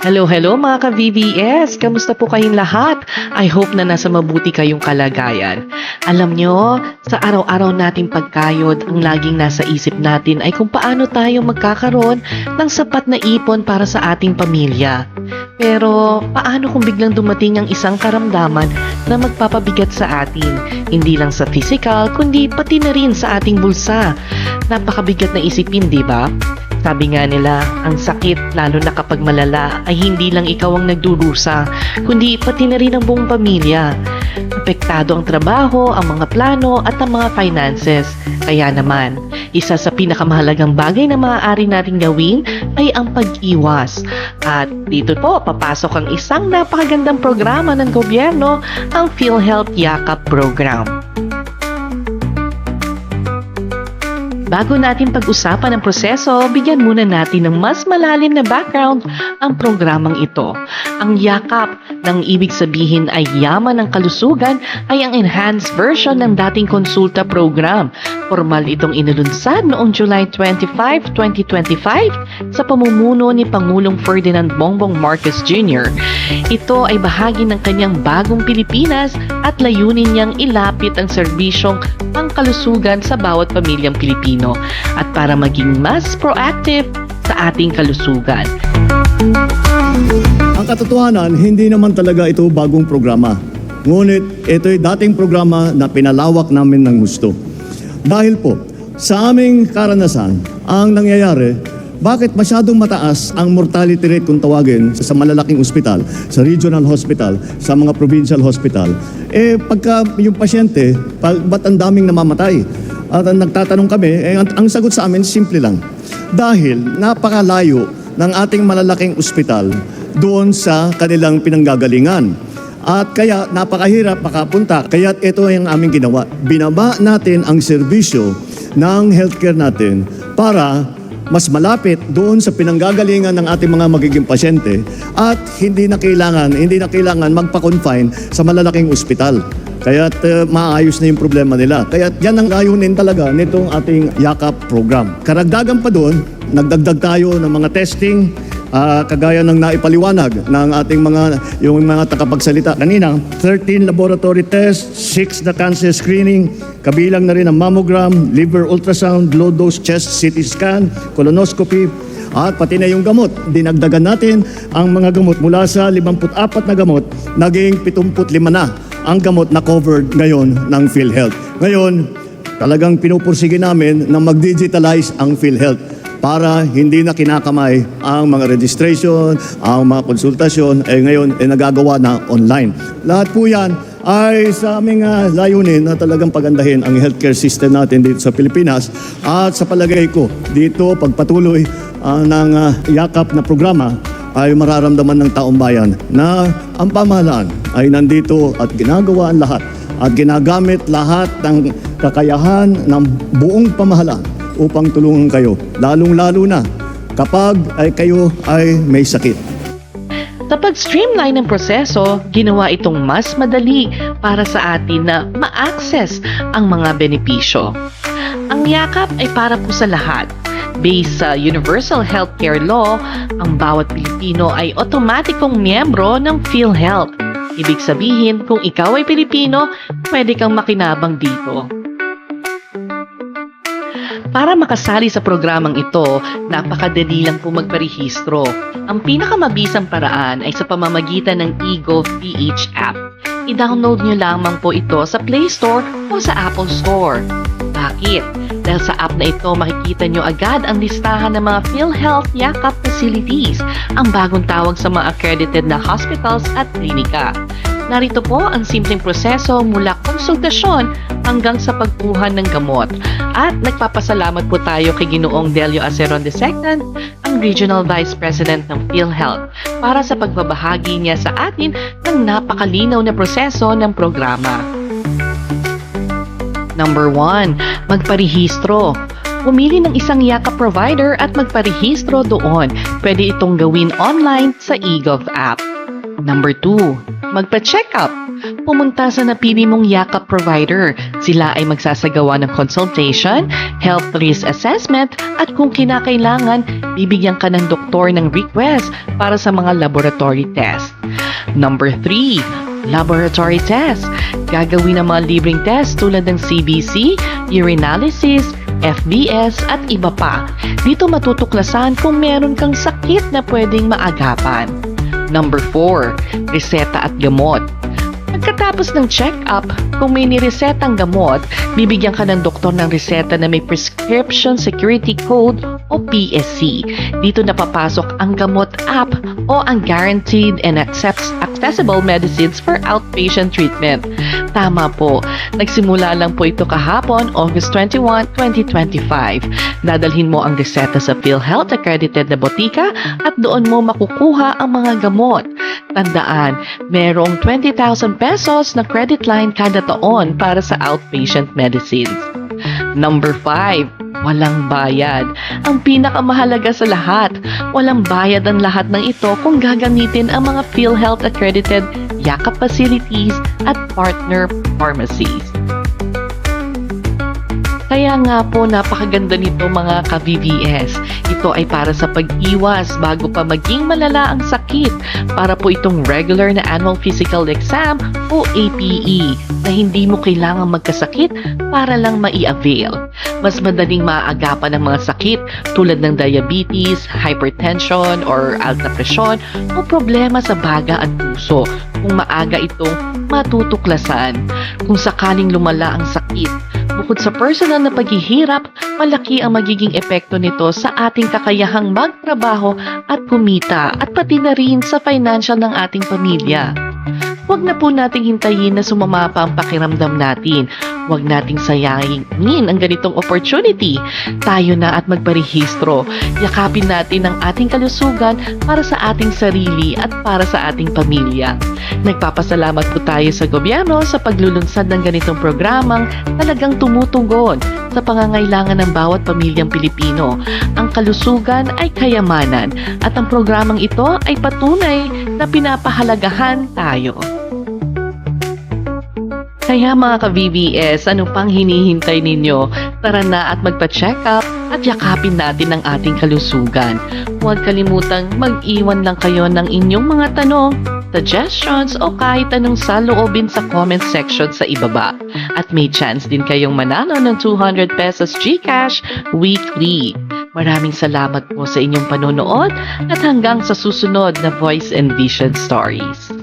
Hello mga ka-VVS! Kamusta po kayong lahat? I hope na nasa mabuti kayong kalagayan. Alam nyo, sa araw-araw nating pagkayod, ang laging nasa isip natin ay kung paano tayo magkakaroon ng sapat na ipon para sa ating pamilya. Pero paano kung biglang dumating ang isang karamdaman na magpapabigat sa atin? Hindi lang sa physical, kundi pati na rin sa ating bulsa. Napakabigat na isipin, di ba? Sabi nga nila, ang sakit, lalo na kapag malala, ay hindi lang ikaw ang nagdurusa, kundi pati na rin ang buong pamilya. Apektado ang trabaho, ang mga plano, at ang mga finances. Kaya naman, isa sa pinakamahalagang bagay na maaari nating gawin ay ang pag-iwas. At dito po, papasok ang isang napakagandang programa ng gobyerno, ang PhilHealth Yakap Program. Bago natin pag-usapan ang proseso, bigyan muna natin ng mas malalim na background ang programang ito. Ang Yakap, ng ibig sabihin ay Yaman ng Kalusugan, ay ang enhanced version ng dating konsulta program. Formal itong inulunsad noong July 25, 2025 sa pamumuno ni Pangulong Ferdinand Bongbong Marcos Jr. Ito ay bahagi ng kanyang bagong Pilipinas at layunin niyang ilapit ang serbisyong pangkalusugan sa bawat pamilyang Pilipino at para maging mas proactive sa ating kalusugan. Ang katotohanan, hindi naman talaga ito bagong programa. Ngunit ito'y dating programa na pinalawak namin ng gusto. Dahil po, sa aming karanasan, ang nangyayari, bakit masyadong mataas ang mortality rate kung tawagin sa malalaking ospital, sa regional hospital, sa mga provincial hospital? Pagka yung pasyente, ba't ang daming namamatay? At nagtatanong kami, ang sagot sa amin, simple lang. Dahil napakalayo ng ating malalaking ospital doon sa kanilang pinanggagalingan. At kaya napakahirap makapunta. Kaya ito ang aming ginawa. Binaba natin ang serbisyo ng healthcare natin para mas malapit doon sa pinanggagalingan ng ating mga magiging pasyente at hindi na kailangan magpa-confine sa malalaking ospital. Kaya maayos na yung problema nila. Kaya yan ang layunin talaga nitong ating Yakap program. Karagdagan pa doon, nagdagdag tayo ng mga testing, kagaya ng naipaliwanag ng ating yung mga takapagsalita kanina, 13 laboratory tests, 6 na cancer screening, kabilang na rin ang mammogram, liver ultrasound, low-dose chest CT scan, colonoscopy, at pati na yung gamot. Dinagdagan natin ang mga gamot mula sa 54 na gamot, naging 75 na ang gamot na covered ngayon ng PhilHealth. Ngayon, talagang pinupursige namin na mag-digitalize ang PhilHealth para hindi na kinakamay ang mga registration, ang mga konsultasyon, ngayon nagagawa na online. Lahat po yan ay sa aming layunin na talagang pagandahin ang healthcare system natin dito sa Pilipinas. At sa palagay ko, dito pagpatuloy ng Yakap na programa, ay mararamdaman ng taong bayan na ang pamahalaan ay nandito at ginagawa ang lahat at ginagamit lahat ng kakayahan ng buong pamahalaan upang tulungan kayo, lalong-lalo na kapag kayo ay may sakit. Sa pag-streamline ng proseso, ginawa itong mas madali para sa atin na ma-access ang mga benepisyo. Ang Yakap ay para po sa lahat. Based sa Universal Healthcare Law, ang bawat Pilipino ay otomatikong miyembro ng PhilHealth. Ibig sabihin, kung ikaw ay Pilipino, pwede kang makinabang dito. Para makasali sa programang ito, napakadali lang po magparehistro. Ang pinakamabisang paraan ay sa pamamagitan ng eGovPH app. I-download nyo lamang po ito sa Play Store o sa Apple Store. Bakit? Dahil sa app na ito, makikita nyo agad ang listahan ng mga PhilHealth Yakap facilities, ang bagong tawag sa mga accredited na hospitals at klinika. Narito po ang simpleng proseso mula konsultasyon hanggang sa pagkuha ng gamot. At nagpapasalamat po tayo kay Ginoong Delio Aceron II, ang Regional Vice President ng PhilHealth, para sa pagbabahagi niya sa atin ng napakalinaw na proseso ng programa. Number 1, magparehistro. Pumili ng isang Yakap provider at magparehistro doon. Pwede itong gawin online sa eGov app. Number 2, magpa-check up. Pumunta sa napili mong yakap provider. Sila ay magsasagawa ng consultation, health risk assessment, at kung kinakailangan, bibigyan ka ng doktor ng request para sa mga laboratory test. Number 3, laboratory test. Gagawin ng mga libreng test tulad ng CBC, urinalysis, FBS at iba pa. Dito matutuklasan kung meron kang sakit na pwedeng maagapan. Number 4, reseta at gamot. Pagkatapos ng check-up, kung may niresetang gamot, bibigyan ka ng doktor ng reseta na may Prescription Security Code o PSC. Dito napapasok ang gamot app o ang Guaranteed and Accessible Medicines for Outpatient Treatment. Tama po, nagsimula lang po ito kahapon, August 21, 2025. Dadalhin mo ang reseta sa PhilHealth accredited na botika at doon mo makukuha ang mga gamot. Tandaan, merong 20,000 pesos na credit line kada taon para sa outpatient medicines. Number 5, walang bayad. Ang pinakamahalaga sa lahat, walang bayad ang lahat ng ito kung gagamitin ang mga PhilHealth accredited yakap facilities at partner pharmacies. Kaya nga po napakaganda nito mga ka-VVS. Ito ay para sa pag-iwas bago pa maging malala ang sakit. Para po itong regular na annual physical exam o APE na hindi mo kailangang magkasakit para lang mai-avail. Mas madaling maaagapan ang mga sakit tulad ng diabetes, hypertension or alta presyon o problema sa baga at puso kung maaga itong matutuklasan. Kung sakaling lumala ang sakit, bukod sa personal na paghihirap, malaki ang magiging epekto nito sa ating kakayahang magtrabaho at kumita at pati na rin sa financial ng ating pamilya. Huwag na po nating hintayin na sumama pa ang pakiramdam natin. Huwag nating sayangin ang ganitong opportunity. Tayo na at magparehistro. Yakapin natin ang ating kalusugan para sa ating sarili at para sa ating pamilya. Nagpapasalamat po tayo sa gobyerno sa paglulunsad ng ganitong programang talagang tumutugon sa pangangailangan ng bawat pamilyang Pilipino. Ang kalusugan ay kayamanan at ang programang ito ay patunay na pinapahalagahan tayo. Kaya mga ka-VVS, ano pang hinihintay ninyo? Tara na at magpa-check up at yakapin natin ang ating kalusugan. Huwag kalimutang mag-iwan lang kayo ng inyong mga tanong, suggestions o kahit anong saloobin sa comment section sa ibaba. At may chance din kayong manalo ng 200 pesos GCash weekly. Maraming salamat po sa inyong panonood at hanggang sa susunod na Voice and Vision Stories.